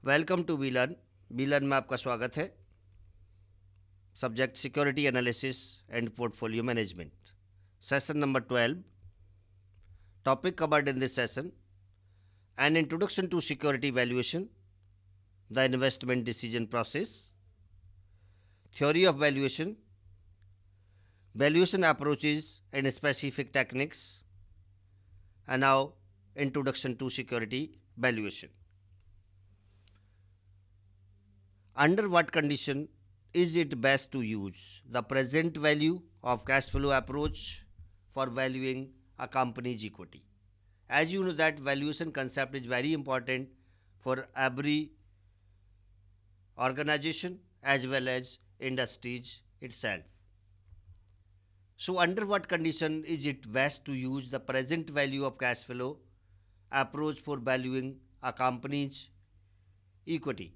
Welcome to be learn में आपका स्वागत है। Subject security analysis and portfolio management, session number 12. Topic covered in this session: an introduction to security valuation, the investment decision process, theory of valuation, valuation approaches and specific techniques, and now introduction to security valuation. Under what condition is it best to use the present value of cash flow approach for valuing a company's equity? As you know that valuation concept is very important for every organization as well as industries itself. So under what condition is it best to use the present value of cash flow approach for valuing a company's equity?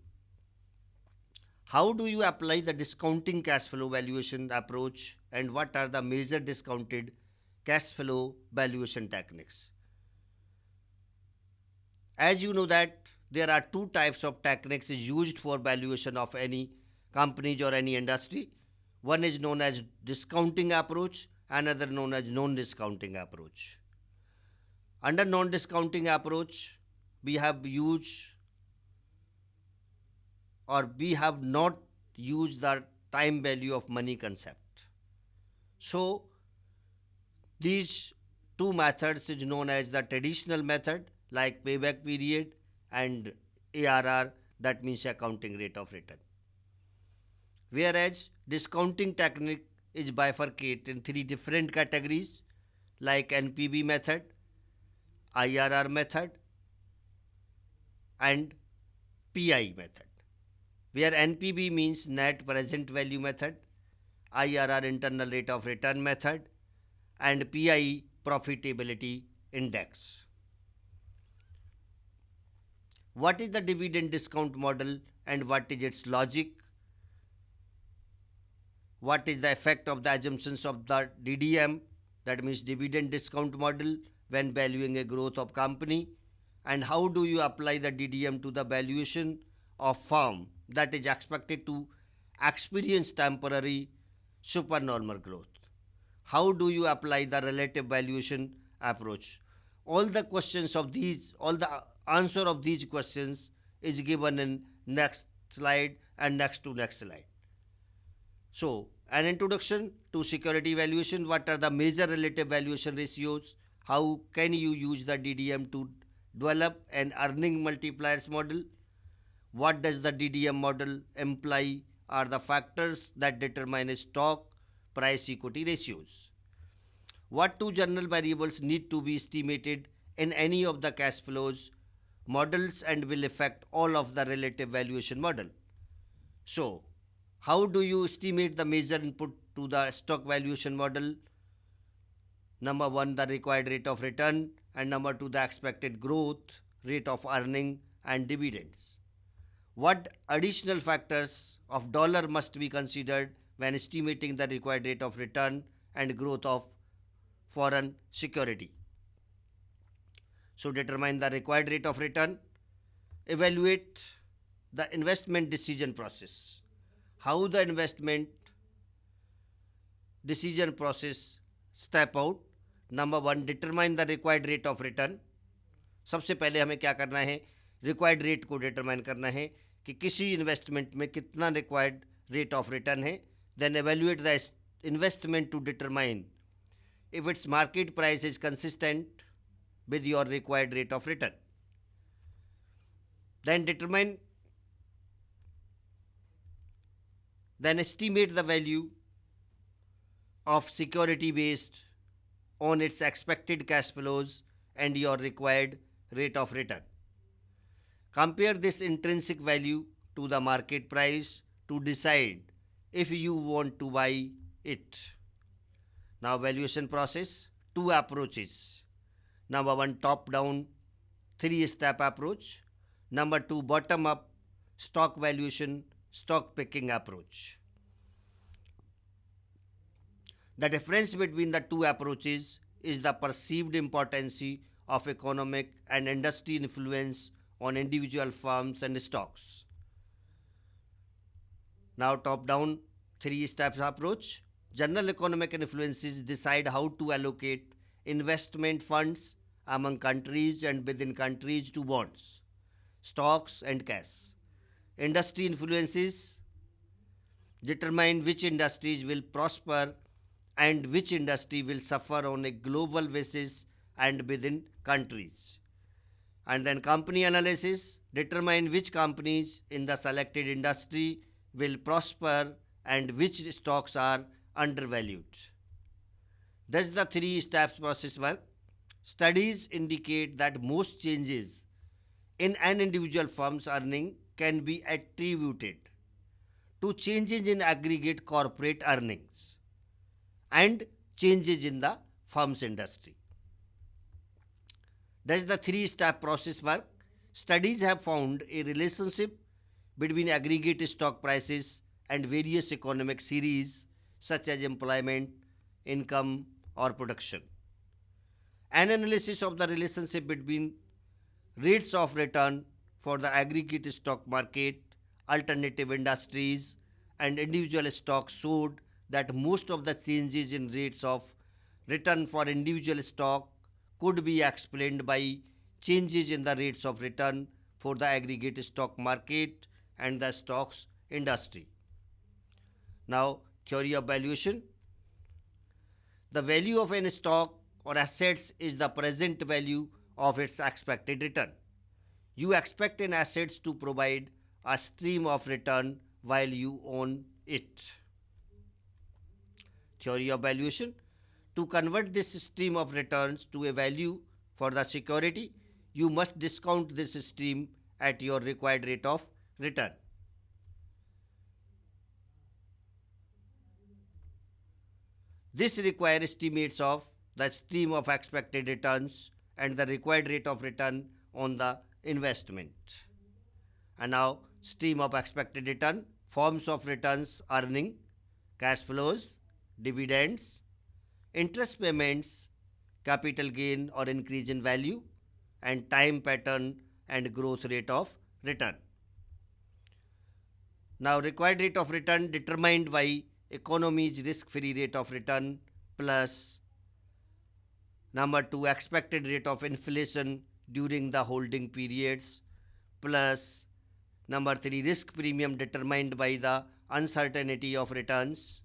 How do you apply the discounting cash flow valuation approach, and what are the major discounted cash flow valuation techniques? As you know that there are two types of techniques used for valuation of any companies or any industry. One is known as discounting approach, another known as non-discounting approach. Under non-discounting approach, we have not used the time value of money concept. So these two methods is known as the traditional method, like payback period and ARR, that means accounting rate of return. Whereas discounting technique is bifurcated in three different categories, like NPV method, IRR method and PI method, where NPV means net present value method, IRR internal rate of return method, and PI profitability index. What is the dividend discount model and what is its logic? What is the effect of the assumptions of the DDM, that means dividend discount model, when valuing a growth of company, and how do you apply the DDM to the valuation of firm that is expected to experience temporary supernormal growth? How do you apply the relative valuation approach? All the answer of these questions is given in next slide and next to next slide. So, an introduction to security valuation: what are the major relative valuation ratios? How can you use the DDM to develop an earning multipliers model? What does the DDM model imply are the factors that determine stock price equity ratios? What two general variables need to be estimated in any of the cash flows models and will affect all of the relative valuation model? So, how do you estimate the major input to the stock valuation model? Number one, the required rate of return, and number two, the expected growth rate of earning and dividends. What additional factors of dollar must be considered when estimating the required rate of return and growth of foreign security? So determine the required rate of return. Evaluate the investment decision process. How the investment decision process step out. Number one, determine the required rate of return. सबसे पहले हमें क्या करना है? Required rate को determine करना है कि किसी इन्वेस्टमेंट में कितना रिक्वायर्ड रेट ऑफ रिटर्न है. Then evaluate the investment to determine if its market price is consistent with your required rate of return. Then estimate the value of security based on its expected cash flows and your required rate of return. Compare this intrinsic value to the market price to decide if you want to buy it. Now, valuation process, two approaches. Number one, top-down, three-step approach. Number two, bottom-up, stock valuation, stock picking approach. The difference between the two approaches is the perceived importance of economic and industry influence on individual firms and stocks. Now, top down three steps approach. General economic influences decide how to allocate investment funds among countries and within countries to bonds, stocks, and cash. Industry influences determine which industries will prosper and which industry will suffer on a global basis and within countries. And then company analysis determine which companies in the selected industry will prosper and which stocks are undervalued. Thus the three steps process work. Studies indicate that most changes in an individual firm's earning can be attributed to changes in aggregate corporate earnings and changes in the firm's industry. Does the three-step process work? Studies have found a relationship between aggregate stock prices and various economic series such as employment, income, or production. An analysis of the relationship between rates of return for the aggregate stock market, alternative industries, and individual stocks showed that most of the changes in rates of return for individual stock could be explained by changes in the rates of return for the aggregate stock market and the stocks industry. Now, theory of valuation. The value of an stock or assets is the present value of its expected return. You expect an asset to provide a stream of return while you own it. Theory of valuation. To convert this stream of returns to a value for the security, you must discount this stream at your required rate of return. This requires estimates of the stream of expected returns and the required rate of return on the investment. And now, stream of expected return, forms of returns, earning, cash flows, dividends, interest payments, capital gain or increase in value, and time pattern and growth rate of return. Now, required rate of return determined by economy's risk-free rate of return plus number 2 expected rate of inflation during the holding periods plus number 3 risk premium determined by the uncertainty of returns.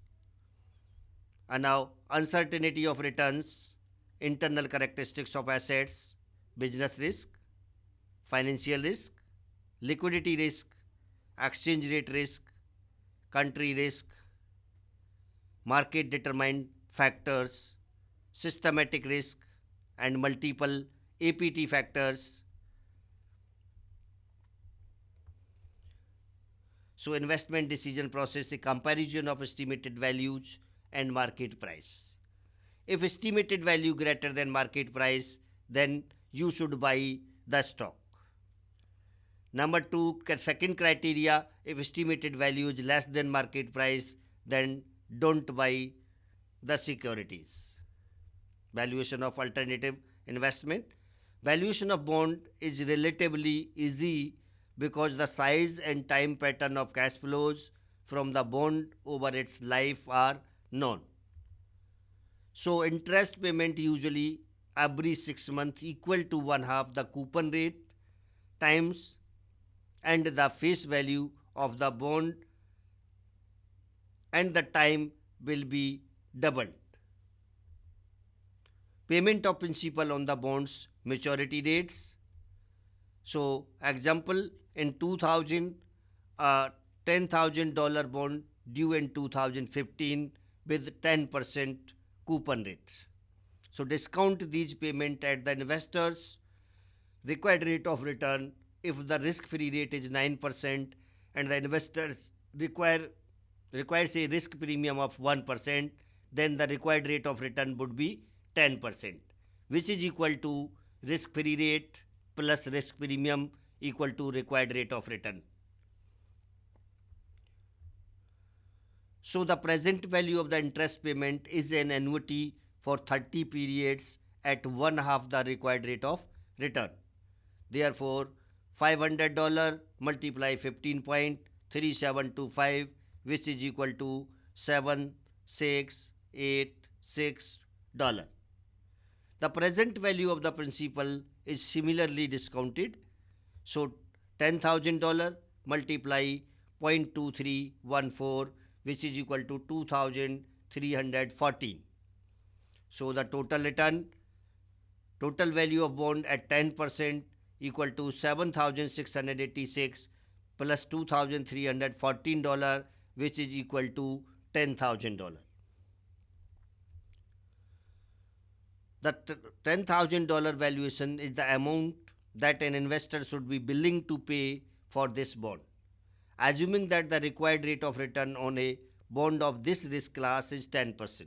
And now uncertainty of returns, internal characteristics of assets, business risk, financial risk, liquidity risk, exchange rate risk, country risk, market determined factors, systematic risk, and multiple APT factors. So, investment decision process, a comparison of estimated values and market price. If estimated value greater than market price, then you should buy the stock. Number 2, second criteria, if estimated value is less than market price, then don't buy the securities. Valuation of alternative investment. Valuation of bond is relatively easy because the size and time pattern of cash flows from the bond over its life are known. So interest payment usually every 6 months equal to 1/2 the coupon rate times and the face value of the bond, and the time will be doubled. Payment of principal on the bonds maturity dates. So example, in 2000 $10,000 bond due in 2015 with 10% coupon rates. So discount these payment at the investors required rate of return. If the risk-free rate is 9% and the investors requires a risk premium of 1%, then the required rate of return would be 10%, which is equal to risk-free rate plus risk premium equal to required rate of return. So the present value of the interest payment is an annuity for 30 periods at 1/2 the required rate of return. Therefore, $500 multiply 15.3725, which is equal to $7686. The present value of the principal is similarly discounted. So $10,000 multiply 0.2314, which is equal to 2,314. So the total return, total value of bond at 10% equal to 7,686 plus $2,314, which is equal to $10,000. The $10,000 valuation is the amount that an investor should be willing to pay for this bond, assuming that the required rate of return on a bond of this risk class is 10%.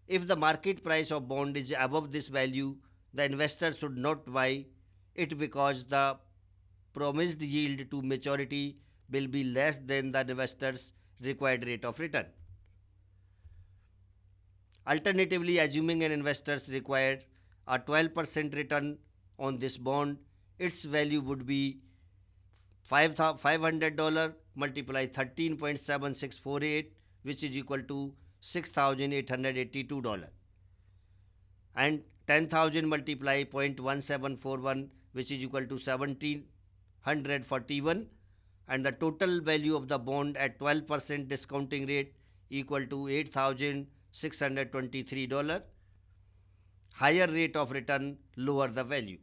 If the market price of bond is above this value, the investor should not buy it because the promised yield to maturity will be less than the investor's required rate of return. Alternatively, assuming an investor's required a 12% return on this bond, its value would be $500 multiply 13.7648, which is equal to $6,882, and 10,000 multiply 0.1741, which is equal to 1,741, and the total value of the bond at 12% discounting rate equal to $8,623. Higher rate of return, lower the value.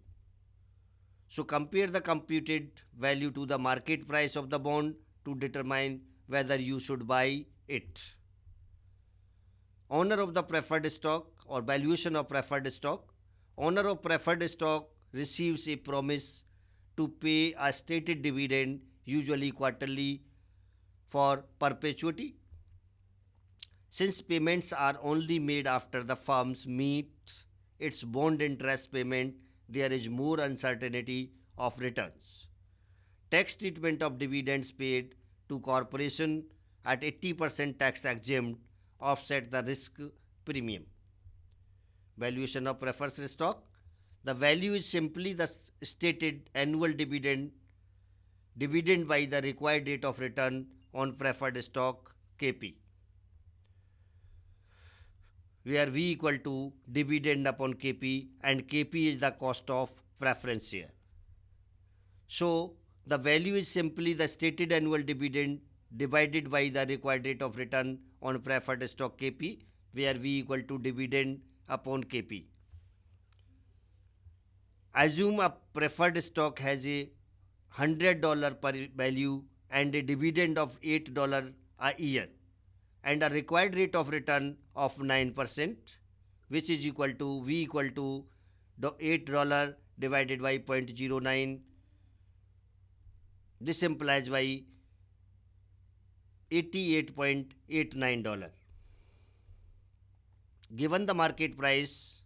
So compare the computed value to the market price of the bond to determine whether you should buy it. Owner of the preferred stock or valuation of preferred stock. Owner of preferred stock receives a promise to pay a stated dividend, usually quarterly, for perpetuity. Since payments are only made after the firm meets its bond interest payment, there is more uncertainty of returns. Tax treatment of dividends paid to corporation at 80% tax exempt offset the risk premium. Valuation of preferred stock. The value is simply the stated annual dividend by the required rate of return on preferred stock KP, where V equal to dividend upon KP, and KP is the cost of preference share. So the value is simply the stated annual dividend divided by the required rate of return on preferred stock KP, where V equal to dividend upon KP. Assume a preferred stock has a $100 per value and a dividend of $8 a year, and a required rate of return of 9%, which is equal to V equal to $8 divided by 0.09. This implies by $88.89. Given the market price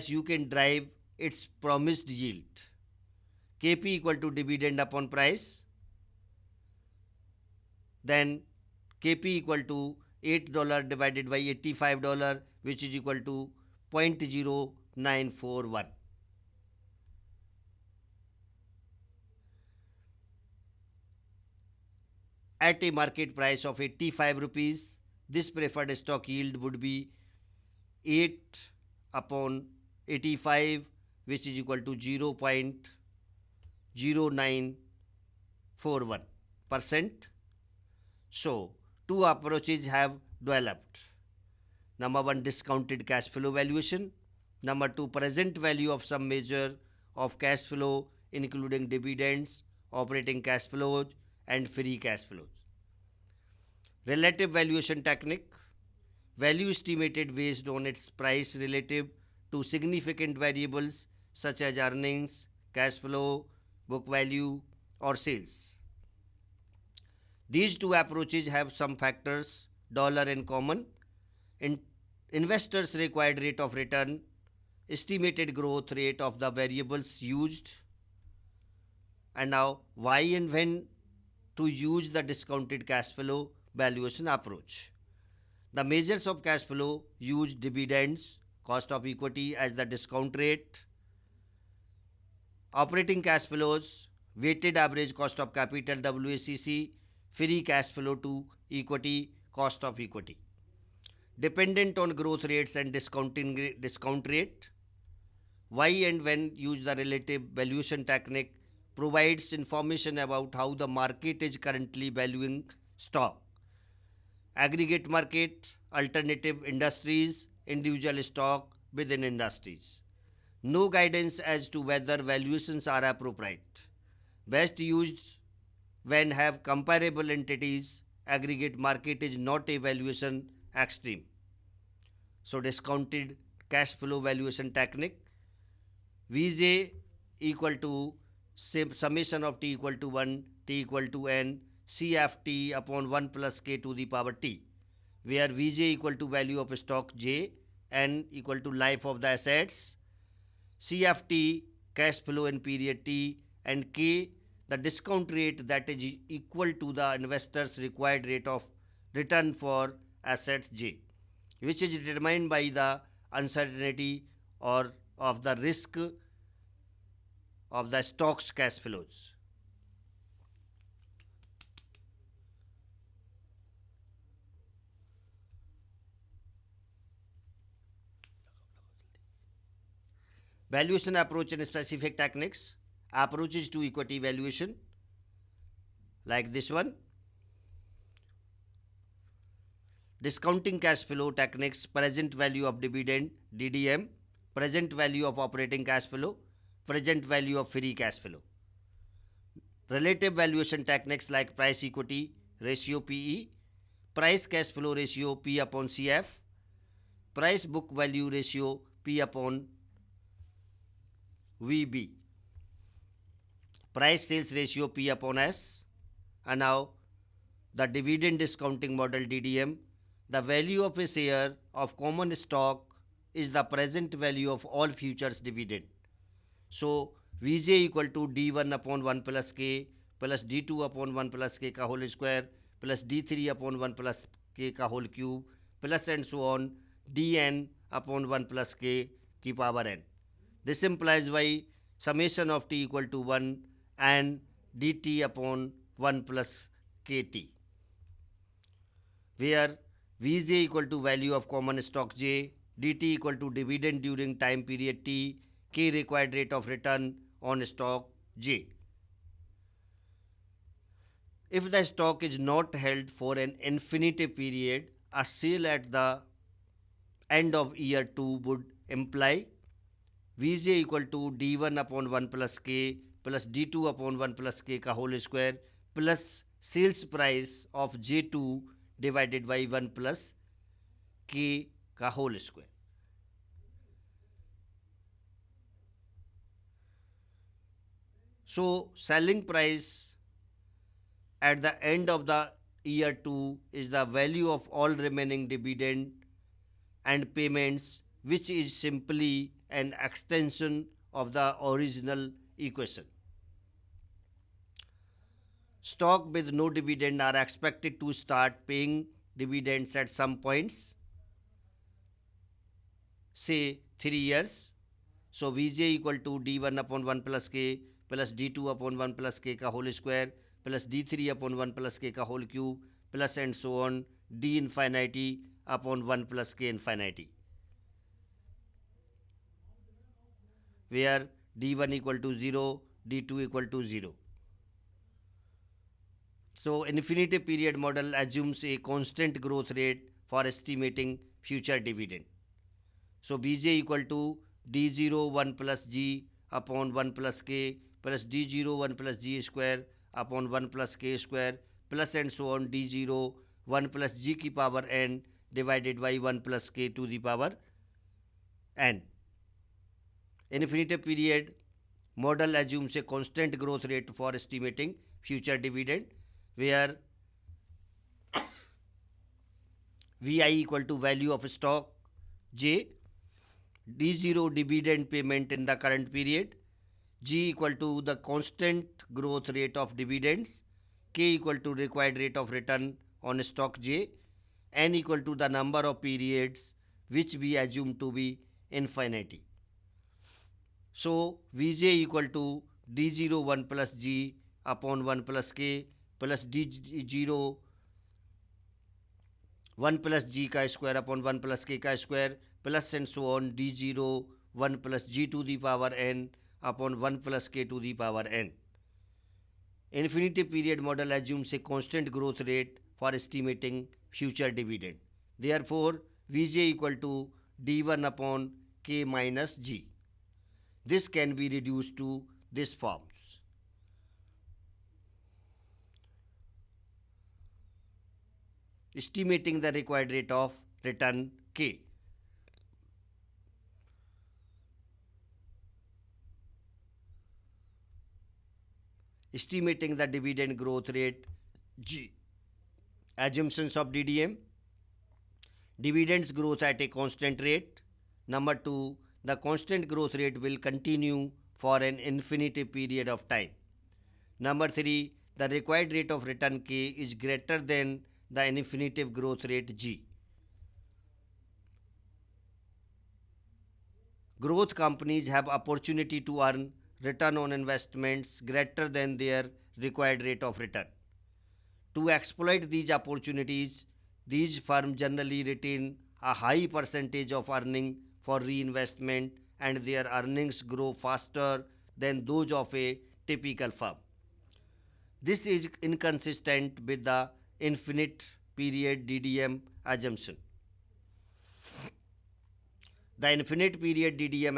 you can derive its promised yield. KP equal to dividend upon price. Then KP equal to $8 divided by $85, which is equal to 0.0941. At a market price of 85 rupees, this preferred stock yield would be 8 upon 85, which is equal to 0.0941%. So, two approaches have developed. Number one, discounted cash flow valuation. Number two, present value of some measure of cash flow, including dividends, operating cash flows, and free cash flows. Relative valuation technique. Value estimated based on its price relative to significant variables such as earnings, cash flow, book value, or sales. These two approaches have some factors in common. Investors' required rate of return, estimated growth rate of the variables used, and now why and when to use the discounted cash flow valuation approach. The measures of cash flow use dividends, cost of equity as the discount rate, Operating cash flows, weighted average cost of capital WACC, free cash flow to equity, cost of equity. Dependent on growth rates and discount rate, why and when use the relative valuation technique provides information about how the market is currently valuing stock. Aggregate market, alternative industries, individual stock within industries. No guidance as to whether valuations are appropriate. Best used when have comparable entities. Aggregate market is not a valuation extreme. So discounted cash flow valuation technique, Vj equal to summation of t equal to 1, t equal to n, CFT upon 1 plus k to the power t, where Vj equal to value of stock j, n equal to life of the assets, CFT cash flow in period t, and k the discount rate that is equal to the investor's required rate of return for assets j, which is determined by the uncertainty or of the risk of the stock's cash flows. Valuation approach and specific techniques. Approaches to equity valuation, like this one. Discounting cash flow techniques, present value of dividend DDM, present value of operating cash flow, present value of free cash flow. Relative valuation techniques like price equity ratio PE, price cash flow ratio P upon CF, price book value ratio P upon VB, price sales ratio P upon S, and now the dividend discounting model DDM. The value of a share of common stock is the present value of all futures dividend. So Vj equal to d1 upon 1 plus k plus d2 upon 1 plus k का whole square plus d3 upon 1 plus k का whole cube plus and so on dn upon 1 plus k की power n. This implies y summation of t equal to 1 and dt upon 1 plus kt, where Vj equal to value of common stock j, dt equal to dividend during time period t, k required rate of return on stock j. If the stock is not held for an infinite period, a sale at the end of year 2 would imply Vj equal to d1 upon 1 plus k plus d2 upon 1 plus k का whole square plus sales price of j2 divided by 1 plus k का whole square. So selling price at the end of the year 2 is the value of all remaining dividend and payments, which is simply an extension of the original equation. Stock with no dividend are expected to start paying dividends at some points, say 3 years. So Vj equal to d1 upon 1 plus k plus d2 upon 1 plus k का whole square plus d3 upon 1 plus k का whole cube plus and so on d infinity upon 1 plus k infinity, where d1 equal to 0, d2 equal to 0. So infinity period model assumes a constant growth rate for estimating future dividend. So Bj equal to d0 1 plus g upon 1 plus k plus d0 1 plus g square upon 1 plus k square plus and so on d0 1 plus g की power n divided by 1 plus k to the power n. Infinity period model assumes a constant growth rate for estimating future dividend, where Vi equal to value of stock j, d0 dividend payment in the current period, g equal to the constant growth rate of dividends, k equal to required rate of return on stock j, n equal to the number of periods which we assume to be infinity. So Vj equal to d0 1 plus g upon 1 plus k plus d0 1 plus g का square upon 1 plus k का square plus and so on d0 1 plus g to the power n upon 1 plus k to the power n. Infinity period model assumes a constant growth rate for estimating future dividend. Therefore, Vj equal to d1 upon k minus g. This can be reduced to this forms. Estimating the required rate of return k. Estimating the dividend growth rate g. Assumptions of DDM. Dividends growth at a constant rate. Number 2, the constant growth rate will continue for an infinite period of time. Number 3, the required rate of return k is greater than the infinitive growth rate g. Growth companies have opportunity to earn return on investments greater than their required rate of return. To exploit these opportunities, these firms generally retain a high percentage of earning for reinvestment and their earnings grow faster than those of a typical firm. This is inconsistent with the infinite period DDM assumption. The infinite period DDM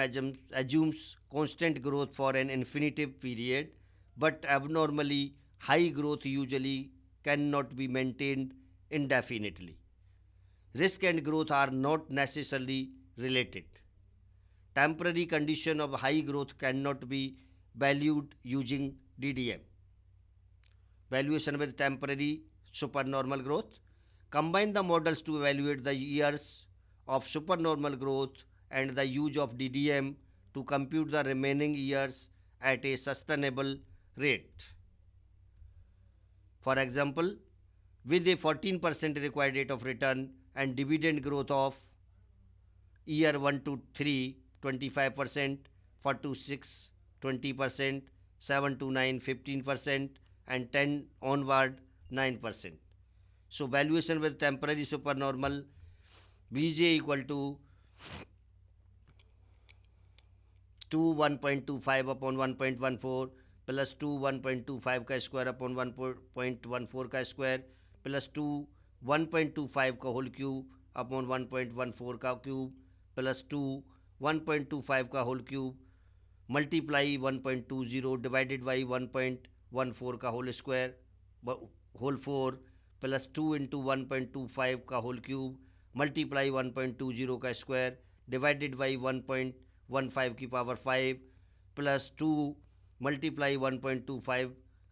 assumes constant growth for an infinitive period, but abnormally high growth usually cannot be maintained indefinitely. Risk and growth are not necessarily related. Temporary condition of high growth cannot be valued using DDM. Valuation with temporary supernormal growth. Combine the models to evaluate the years of supernormal growth and the use of DDM to compute the remaining years at a sustainable rate. For example, with a 14% required rate of return and dividend growth of year 1 to 3, 25%, 4 to 6, 20%, 7 to 9, 15%, and 10 onward, 9%. So valuation with temporary supernormal, Vj equal to 2 1.25 upon 1.14 plus 2 1.25 का square upon 1.14 का square plus 2 1.25 का whole cube upon 1.14 का cube plus 2 1.25 का whole cube multiply 1.20 divided by 1.14 का whole square whole 4 plus 2 into 1.25 का whole cube multiply 1.20 का square divided by 1.15 की power 5 plus 2 multiply 1.25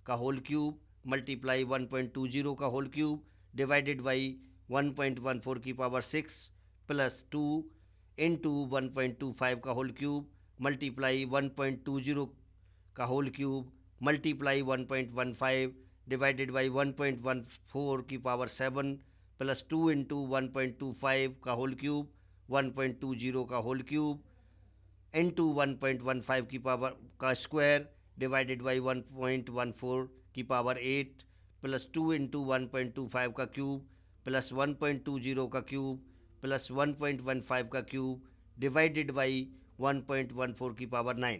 का होल क्यूब मल्टीप्लाई 1.20 का होल क्यूब डिवाइडेड बाई 1.14 की power 6 plus 2 into 1.25 का whole cube multiply 1.20 का whole cube multiply 1.15 divided by 1.14 की power 7 plus 2 into 1.25 का होल क्यूब 1.20 का होल क्यूब इंटू 1.15 की पावर का स्क्वायर डिवाइडेड बाई 1.14 की पावर 8 प्लस 2 इंटू 1.25 का क्यूब प्लस 1.20 का क्यूब प्लस 1.15 का क्यूब डिवाइडेड बाई 1.14 की power 9.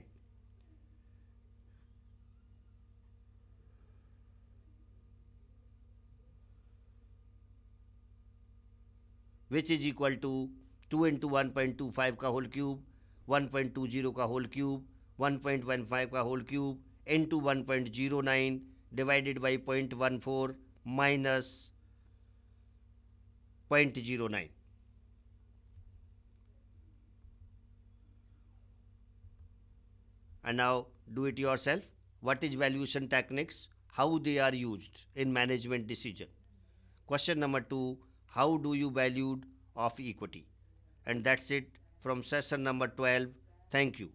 Which is equal to 2 into 1.25 का होल क्यूब 1.20 का होल क्यूब 1.15 का whole cube into 1.09 divided by 0.14 minus 0.09. And now do it yourself. What is valuation techniques? How they are used in management decision. Question number 2. How do you value of equity? And that's it from session number 12. Thank you.